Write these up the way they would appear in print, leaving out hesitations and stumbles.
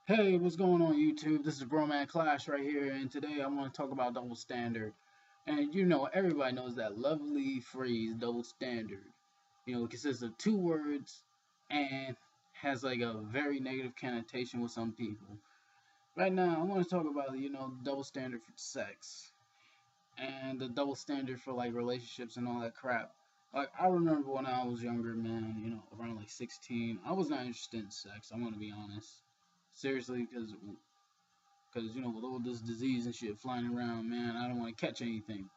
Hey, what's going on YouTube? This is Broman Clash right here, and today I want to talk about double standard. And everybody knows that lovely phrase, double standard. It consists of two words and has like a very negative connotation with some people. Right now, I want to talk about, double standard for sex and the double standard for like relationships and all that crap. Like, I remember when I was younger, man, around like 16, I was not interested in sex. I'm going to be honest. Seriously, because with all this disease and shit flying around, man, I don't want to catch anything.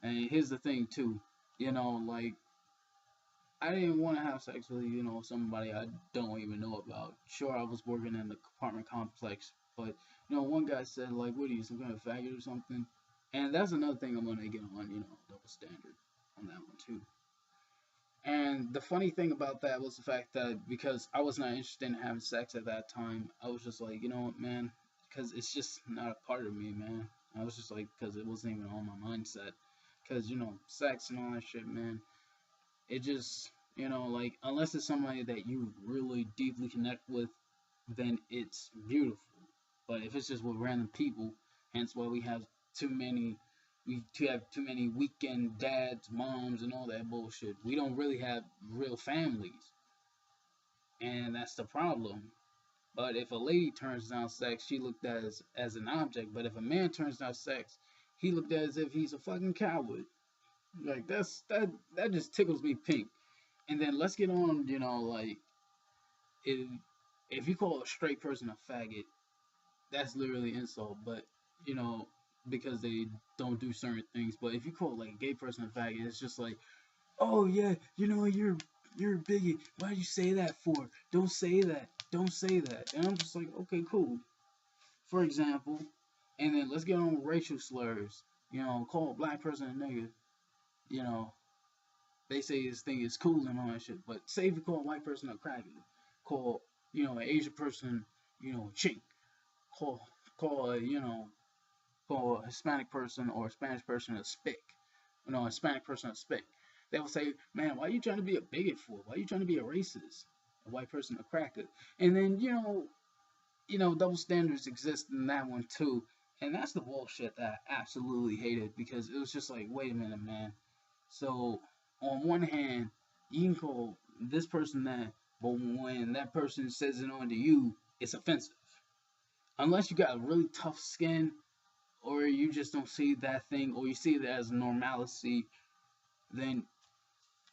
And here's the thing too, like I didn't want to have sex with somebody I don't even know about. Sure, I was working in the apartment complex, but one guy said like, "What are you, some kind of faggot or something?" And that's another thing I'm gonna get on, double standard on that one too. And the funny thing about that was the fact that because I was not interested in having sex at that time, I was just like, you know what, man, because it's just not a part of me, man. I was just like, because it wasn't even on my mindset. Because, sex and all that shit, man, it just, like, unless it's somebody that you really deeply connect with, then it's beautiful. But if it's just with random people, hence why we have too many too many weekend dads, moms, and all that bullshit. We don't really have real families, and that's the problem. But if a lady turns down sex, she looked at as an object. But if a man turns down sex, he looked at as if he's a fucking coward. Like that just tickles me pink. And then let's get on, like if if you call a straight person a faggot, that's literally insult. But you know, because they don't do certain things. But if you call like a gay person a faggot, it's just like, oh yeah, you're a bigot. Why did you say that for? Don't say that. Don't say that. And I'm just like, okay, cool. For example, and then let's get on racial slurs. Call a black person a nigga. You know, they say this thing is cool and all that shit. But say if you call a white person a cracker, call an Asian person, a chink, call call a call a Hispanic person or a Spanish person a spick, a Hispanic person a spick. They will say, man, why are you trying to be a bigot for? Why are you trying to be a racist? A white person a cracker. And then, double standards exist in that one too. And that's the bullshit that I absolutely hated because it was just like, wait a minute, man. So on one hand, you can call this person that, but when that person says it on to you, it's offensive. Unless you got really tough skin, or you just don't see that thing, or you see it as normalcy, then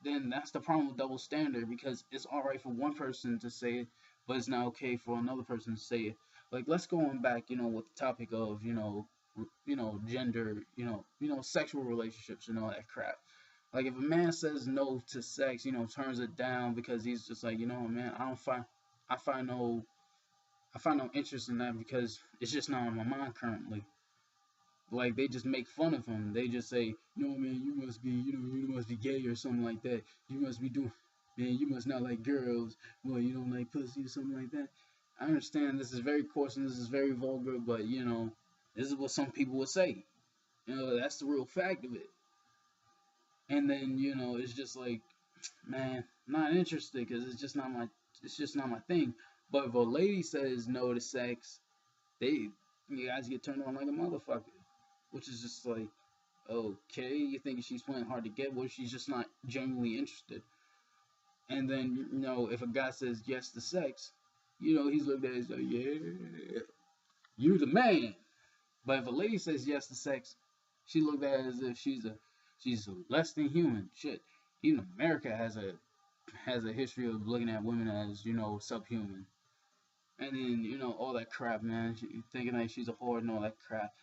that's the problem with double standard because it's all right for one person to say it, but it's not okay for another person to say it. Like let's go on back, with the topic of gender, sexual relationships and all that crap. Like if a man says no to sex, turns it down because he's just like, man, I find no I find no interest in that because it's just not on my mind currently. Like they just make fun of him. They just say, "No, man, you must be, you must be gay or something like that. You must be doing, man, you must not like girls. Well, you don't like pussy or something like that." I understand this is very coarse and this is very vulgar, but this is what some people would say. That's the real fact of it. And then it's just like, man, not interested because it's just not my thing. But if a lady says no to sex, you guys get turned on like a motherfucker, which is just like, okay, you think she's playing hard to get? What if she's just not genuinely interested? And then if a guy says yes to sex, he's looked at as like, yeah, you the man. But if a lady says yes to sex, she looked at it as if she's less than human. Shit, even America has a history of looking at women as subhuman. And then all that crap, man. Thinking that she's a whore and all that crap.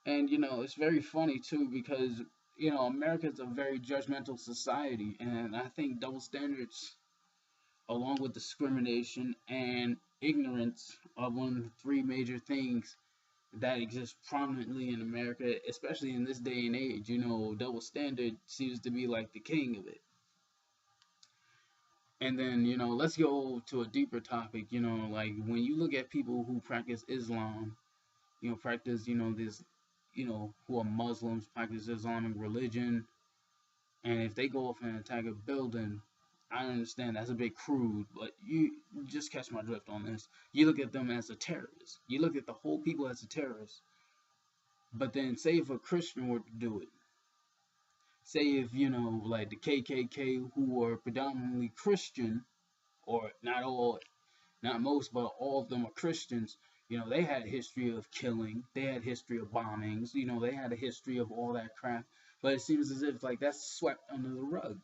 And it's very funny too because America is a very judgmental society, and I think double standards, along with discrimination and ignorance, are one of the three major things that exist prominently in America, especially in this day and age. Double standard seems to be like the king of it. And then let's go to a deeper topic. Like when you look at people who practice Islam, practice, this, who are Muslims, practice Islamic religion, and if they go off and attack a building, I understand that's a bit crude, but you just catch my drift on this. You look at them as a terrorist. You look at the whole people as a terrorist. But then, say if a Christian were to do it, say if like the KKK, who are predominantly Christian, or not all, not most, but all of them are Christians. They had a history of killing, they had a history of bombings, they had a history of all that crap. But it seems as if like that's swept under the rug.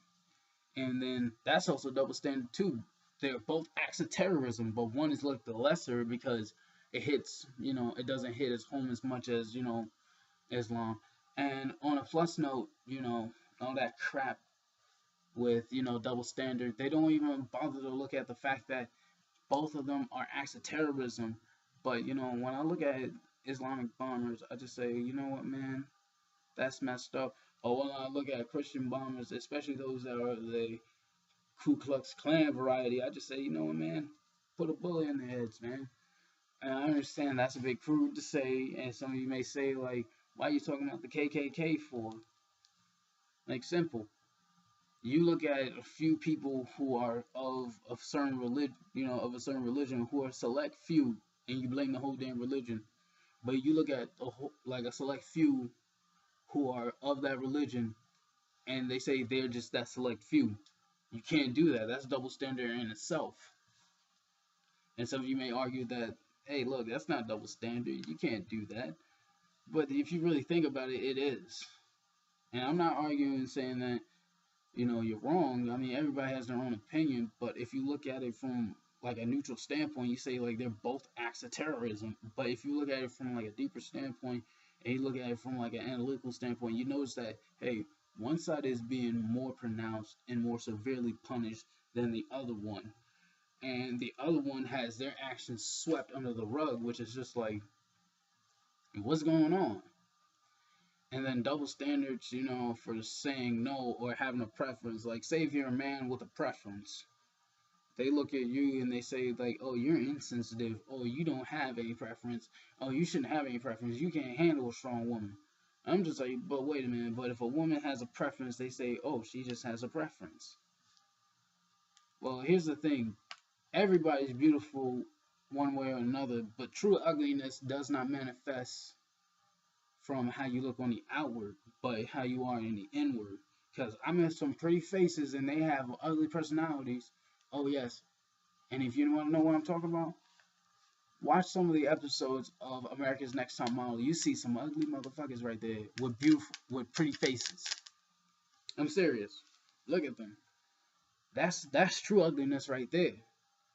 And then that's also double standard too. They're both acts of terrorism, but one is like the lesser because it hits, it doesn't hit as home as much as, Islam. And on a plus note, all that crap with, double standard, they don't even bother to look at the fact that both of them are acts of terrorism. But, when I look at Islamic bombers, I just say, you know what, man, that's messed up. Or when I look at Christian bombers, especially those that are the Ku Klux Klan variety, I just say, you know what, man, put a bullet in their heads, man. And I understand that's a bit crude to say, and some of you may say, like, why are you talking about the KKK for? Like, simple. You look at a few people who are of a certain religion, who are select few, and you blame the whole damn religion. But you look at like a select few who are of that religion, and they say they're just that select few. You can't do that. That's double standard in itself. And some of you may argue that, hey, look, that's not double standard. You can't do that. But if you really think about it, it is. And I'm not arguing saying that, you're wrong. I mean, everybody has their own opinion. But if you look at it from like a neutral standpoint, you say like they're both acts of terrorism. But if you look at it from like a deeper standpoint, and you look at it from like an analytical standpoint, you notice that, hey, one side is being more pronounced and more severely punished than the other one. And the other one has their actions swept under the rug, which is just like, what's going on? And then double standards, for saying no or having a preference. Like, say if you're a man with a preference, they look at you and they say, like, oh, you're insensitive. Oh, you don't have any preference. Oh, you shouldn't have any preference. You can't handle a strong woman. I'm just like, but wait a minute. But if a woman has a preference, they say, oh, she just has a preference. Well, here's the thing. Everybody's beautiful one way or another, but true ugliness does not manifest from how you look on the outward, but how you are in the inward. Because I met some pretty faces and they have ugly personalities. Oh, yes. And if you want to know what I'm talking about, watch some of the episodes of America's Next Top Model. You see some ugly motherfuckers right there with pretty faces. I'm serious. Look at them. That's true ugliness right there.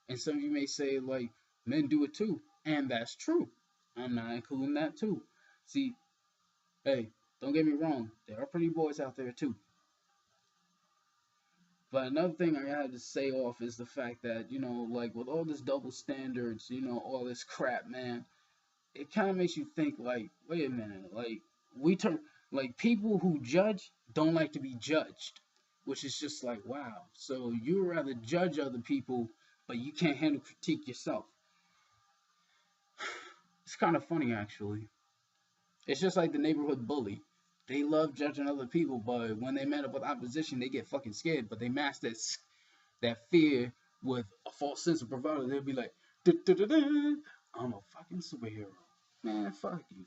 And some of you may say, like, men do it too. And that's true. I'm not including that too. See, hey, don't get me wrong. There are pretty boys out there too. But another thing I had to say off is the fact that, like with all this double standards, all this crap, man, it kind of makes you think, like, wait a minute, like, people who judge don't like to be judged, which is just like, wow. So you rather judge other people, but you can't handle critique yourself. It's kind of funny, actually. It's just like the neighborhood bully. They love judging other people, but when they met up with opposition, they get fucking scared. But they mask that fear with a false sense of bravado. They'll be like, I'm a fucking superhero. Man, fuck you.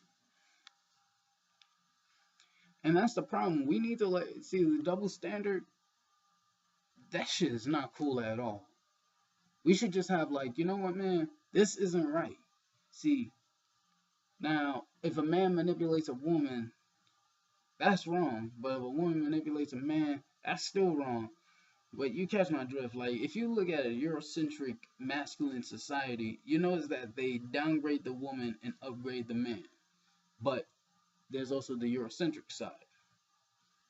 And that's the problem. We need to see the double standard. That shit is not cool at all. We should just have like, you know what, man? This isn't right. See, now if a man manipulates a woman, that's wrong. But if a woman manipulates a man, that's still wrong. But you catch my drift. Like, if you look at a Eurocentric masculine society, you notice that they downgrade the woman and upgrade the man. But there's also the Eurocentric side.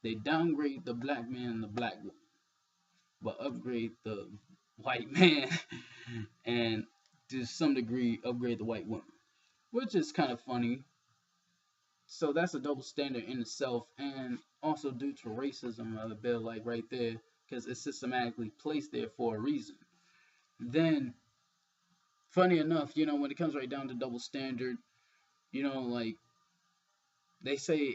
They downgrade the black man and the black woman, but upgrade the white man and to some degree upgrade the white woman, which is kind of funny. So that's a double standard in itself, and also due to racism, a bit like right there, because it's systematically placed there for a reason. Then, funny enough, when it comes right down to double standard, like they say,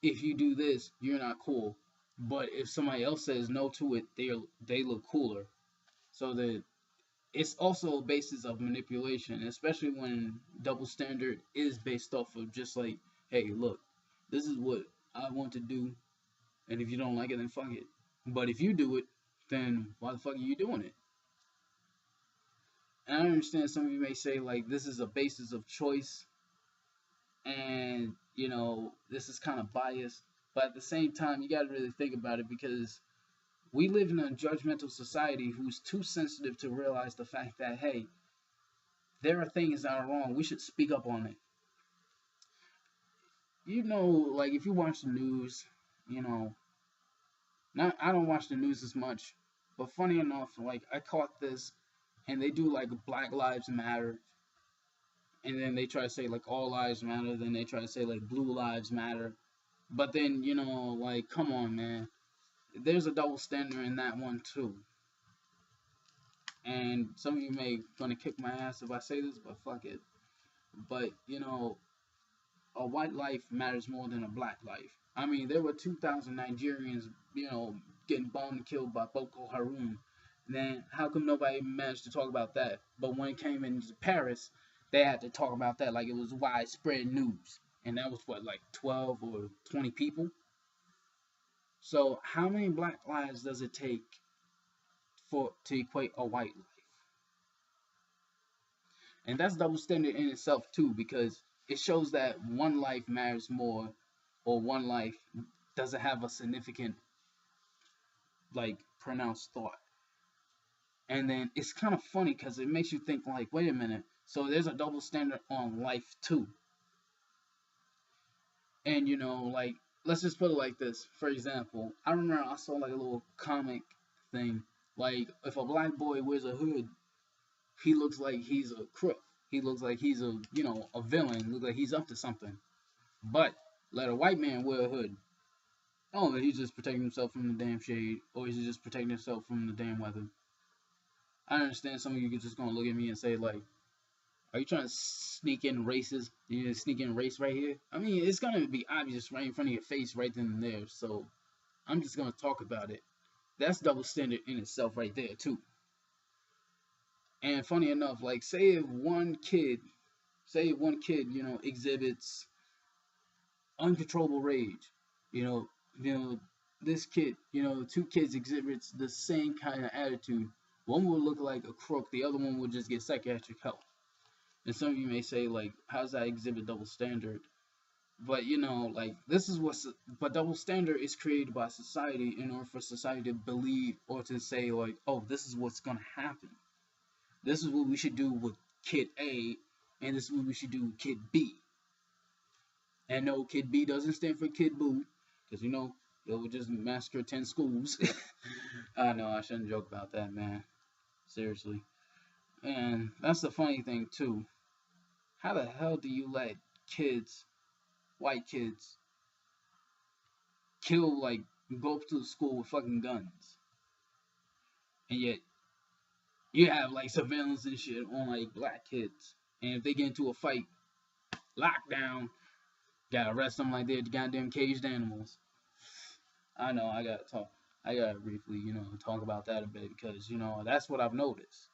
if you do this, you're not cool. but if somebody else says no to it, they look cooler. So that it's also a basis of manipulation, especially when double standard is based off of just like, hey, look, this is what I want to do, and if you don't like it, then fuck it. But if you do it, then why the fuck are you doing it? And I understand some of you may say like this is a basis of choice, and this is kind of biased, but at the same time, you got to really think about it because we live in a judgmental society who's too sensitive to realize the fact that, hey, there are things that are wrong. We should speak up on it. Like if you watch the news, you know, not I don't watch the news as much, but funny enough, like I caught this, and they do like Black Lives Matter, and then they try to say like all lives matter, then they try to say like blue lives matter, but then like come on, man, there's a double standard in that one too. And some of you may gonna kick my ass if I say this, but fuck it. But a white life matters more than a black life. I mean, there were 2,000 Nigerians, getting bombed and killed by Boko Haram. Then how come nobody managed to talk about that? But when it came into Paris, they had to talk about that like it was widespread news. And that was what, like 12 or 20 people? So how many black lives does it take for to equate a white life? And that's double standard in itself too, because it shows that one life matters more, or one life doesn't have a significant, like, pronounced thought. And then it's kind of funny because it makes you think like, wait a minute, so there's a double standard on life too. And like, let's just put it like this. For example, I remember I saw like a little comic thing, like if a black boy wears a hood, he looks like he's a crook. He looks like he's a villain. Looks like he's up to something. But let a white man wear a hood. Oh, he's just protecting himself from the damn shade, or he's just protecting himself from the damn weather. I understand some of you are just gonna look at me and say like, "Are you trying to sneak in races? You sneak in race right here?" I mean, it's gonna be obvious right in front of your face, right then and there. So I'm just gonna talk about it. That's double standard in itself, right there too. And funny enough, like say one kid, exhibits uncontrollable rage. You know, this kid, two kids exhibits the same kind of attitude. One will look like a crook, the other one will just get psychiatric help. And some of you may say, like, how's that exhibit double standard? But like this is but double standard is created by society in order for society to believe or to say like, oh, this is what's gonna happen. This is what we should do with kid A, and this is what we should do with kid B. And no, kid B doesn't stand for kid boo, because it would just massacre 10 schools. I know, I shouldn't joke about that, man. Seriously. And that's the funny thing, too. How the hell do you let white kids, like, go up to the school with fucking guns? And yet, you have, like, surveillance and shit on, like, black kids. And if they get into a fight, lockdown, gotta arrest them like they're goddamn caged animals. I know, I gotta briefly, talk about that a bit because, that's what I've noticed.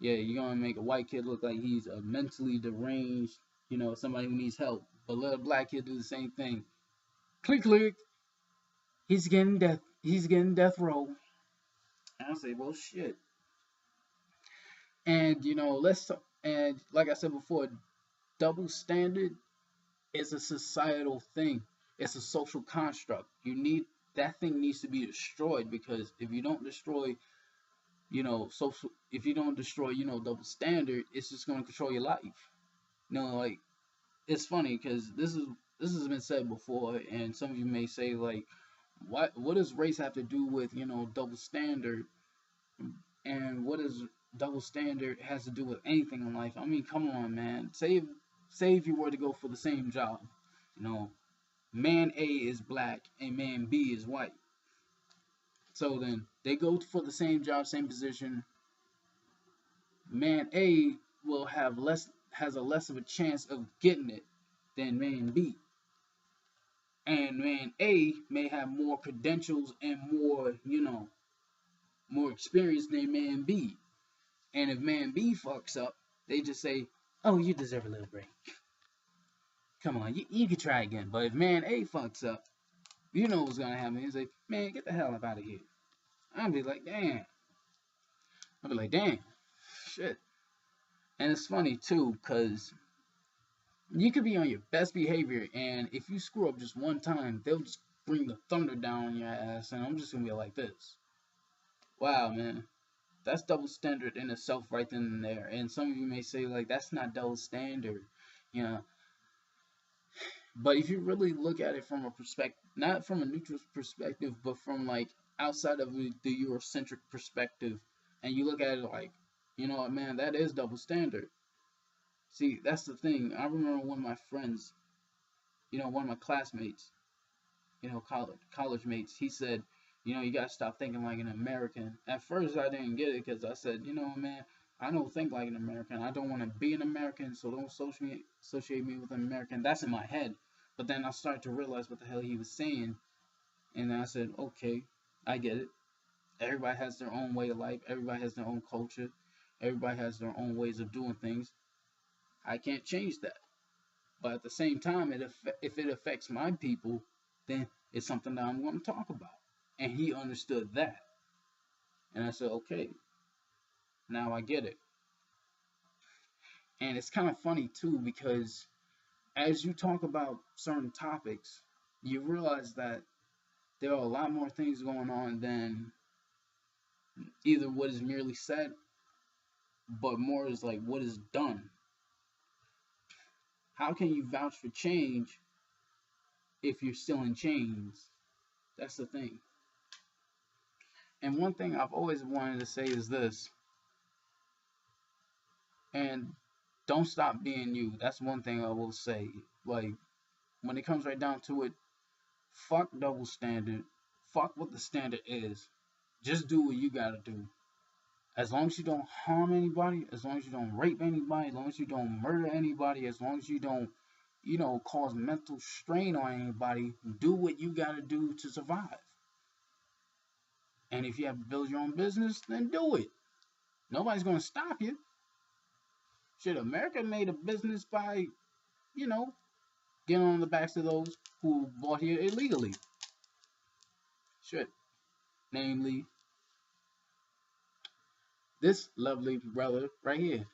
Yeah, you're gonna make a white kid look like he's a mentally deranged, somebody who needs help. But let a black kid do the same thing. Click, click. He's getting death row. And I say, well, shit. And and like I said before, double standard is a societal thing. It's a social construct. That thing needs to be destroyed, because if you don't destroy, if you don't destroy, double standard, it's just going to control your life. Like, it's funny because this has been said before, and some of you may say like, what does race have to do with double standard, and what does double standard has to do with anything in life? I mean, come on, man. Say if you were to go for the same job, man A is black and man B is white. So then they go for the same job, same position. Man A has a less of a chance of getting it than man B. And man A may have more credentials and more, more experience than man B. And if man B fucks up, they just say, "Oh, you deserve a little break. Come on, you can try again." But if man A fucks up, you know what's gonna happen. He's like, "Man, get the hell up out of here." I'll be like, "Damn." I'll be like, "Damn, shit." And it's funny too, cause you could be on your best behavior, and if you screw up just one time, they'll just bring the thunder down on your ass, and I'm just gonna be like this. Wow, man. That's double standard in itself right then and there. And some of you may say, like, that's not double standard, you know. But if you really look at it from a perspective, not from a neutral perspective, but from like outside of the Eurocentric perspective, and you look at it like, you know what, man, that is double standard. See, that's the thing. I remember one of my friends, one of my classmates, college mates, he said, you gotta stop thinking like an American. At first, I didn't get it because I said, man, I don't think like an American. I don't want to be an American, so don't associate me with an American. That's in my head. But then I started to realize what the hell he was saying, and then I said, okay, I get it. Everybody has their own way of life. Everybody has their own culture. Everybody has their own ways of doing things. I can't change that. But at the same time, if it affects my people, then it's something that I'm going to talk about. And he understood that. And I said, okay, now I get it. And it's kind of funny too, because as you talk about certain topics, you realize that there are a lot more things going on than either what is merely said, but more is like what is done. How can you vouch for change if you're still in chains? That's the thing. And one thing I've always wanted to say is this, and don't stop being you. That's one thing I will say. Like, when it comes right down to it, fuck double standard. Fuck what the standard is. Just do what you gotta do. As long as you don't harm anybody, as long as you don't rape anybody, as long as you don't murder anybody, as long as you don't, cause mental strain on anybody, do what you gotta do to survive. And if you have to build your own business, then do it. Nobody's gonna stop you. Shit, America made a business by, you know, getting on the backs of those who bought here illegally. Shit. Namely, this lovely brother right here.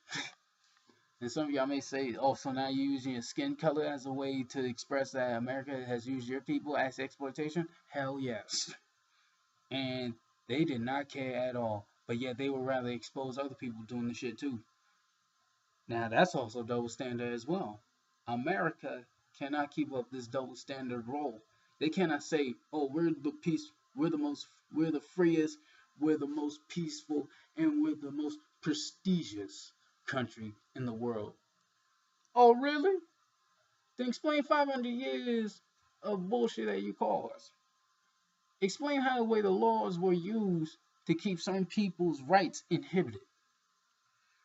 And some of y'all may say, oh, so now you're using your skin color as a way to express that America has used your people as exploitation? Hell yes. And they did not care at all. But yet they would rather expose other people doing the shit too. Now that's also double standard as well. America cannot keep up this double standard role. They cannot say, "Oh, we're the freest, we're the most peaceful, and we're the most prestigious country in the world." Oh, really? Then explain 500 years of bullshit that you caused. Explain how the way the laws were used to keep certain people's rights inhibited.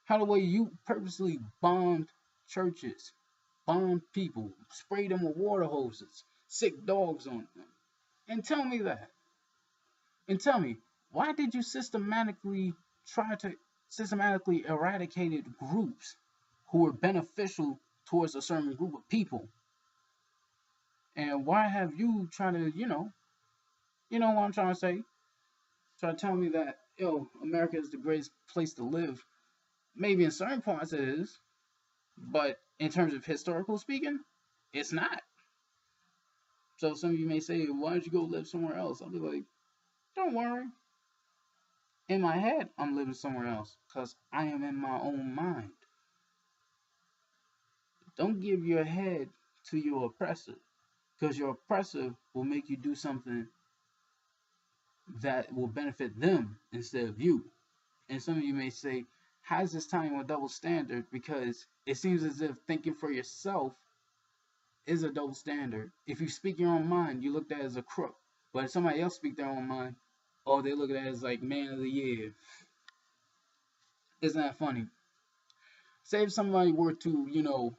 How the way you purposely bombed churches, bombed people, sprayed them with water hoses, sick dogs on them. And tell me that. And tell me, why did you systematically eradicate groups who were beneficial towards a certain group of people? And why have you trying to, what I'm trying to say? Try to tell me that, America is the greatest place to live. Maybe in certain parts it is, but in terms of historical speaking, it's not. So some of you may say, why don't you go live somewhere else? I'll be like, don't worry. In my head, I'm living somewhere else because I am in my own mind. Don't give your head to your oppressor because your oppressor will make you do something that will benefit them instead of you. And some of you may say, how is this tying with double standard? Because it seems as if thinking for yourself is a double standard. If you speak your own mind, you look at it as a crook. But if somebody else speak their own mind, oh, they look at it as like man of the year. Isn't that funny? Say if somebody were to,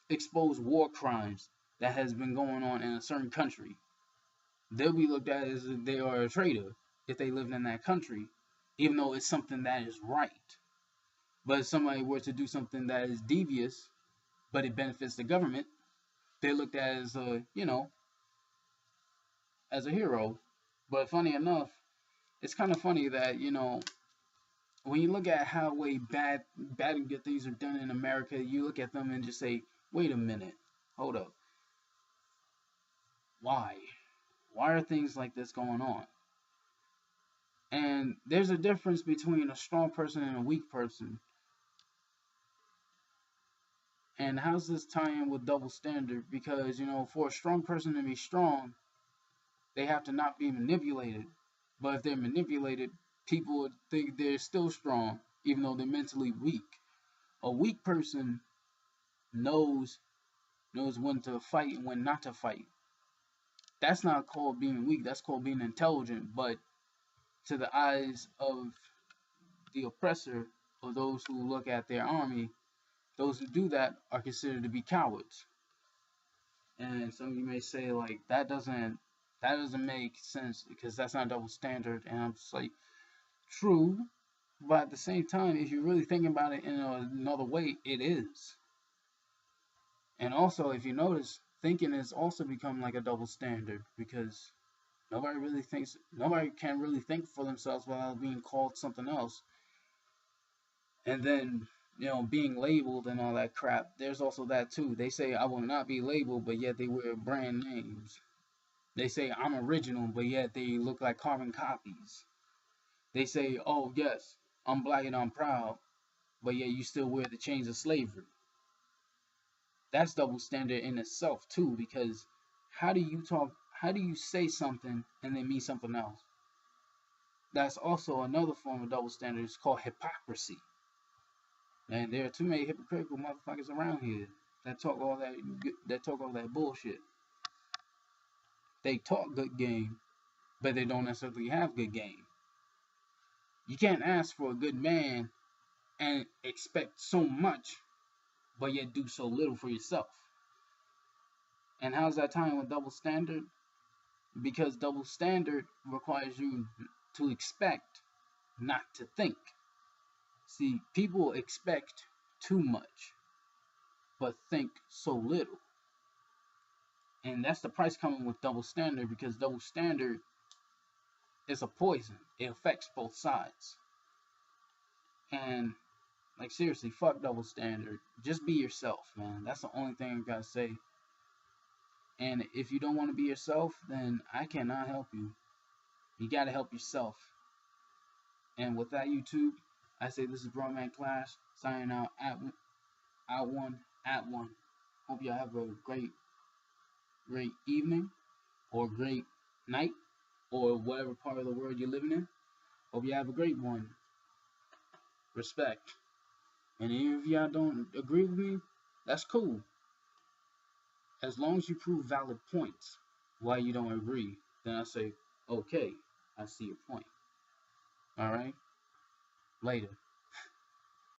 expose war crimes, that has been going on in a certain country, they'll be looked at as if they are a traitor if they lived in that country, even though it's something that is right. But if somebody were to do something that is devious, but it benefits the government, they're looked at as a, as a hero. But funny enough, it's kind of funny that, when you look at how way bad and good things are done in America, you look at them and just say, wait a minute, hold up. Why? Why are things like this going on? And there's a difference between a strong person and a weak person. And how's this tie in with double standard? Because, for a strong person to be strong, they have to not be manipulated. But if they're manipulated, people would think they're still strong, even though they're mentally weak. A weak person knows when to fight and when not to fight. That's not called being weak, that's called being intelligent. But to the eyes of the oppressor, or those who look at their army, those who do that are considered to be cowards. And some of you may say, like, that doesn't make sense because that's not double standard. And I'm just like, true, but at the same time, if you're really thinking about it in another way, it is. And also, if you notice, thinking has also become like a double standard because nobody can really think for themselves without being called something else. And then, being labeled and all that crap, there's also that too. They say, I will not be labeled, but yet they wear brand names. They say, I'm original, but yet they look like carbon copies. They say, oh, yes, I'm black and I'm proud, but yet you still wear the chains of slavery. That's double standard in itself too, because how do you say something and then mean something else? That's also another form of double standard. It's called hypocrisy. And there are too many hypocritical motherfuckers around here that talk all that bullshit. They talk good game, but they don't necessarily have good game. You can't ask for a good man and expect so much, but yet do so little for yourself. And how's that tying with double standard? Because double standard requires you to expect, not to think. See, people expect too much, but think so little. And that's the price coming with double standard, because double standard is a poison. It affects both sides. And, like, seriously, fuck double standard. Just be yourself, man. That's the only thing I gotta say. And if you don't want to be yourself, then I cannot help you. You gotta help yourself. And with that, YouTube, I say this is Broman Clash, signing out at one. Hope y'all have a great evening, or great night, or whatever part of the world you're living in. Hope you have a great one. Respect. And if y'all don't agree with me, that's cool. As long as you prove valid points why you don't agree, then I say, okay, I see your point. Alright? Later.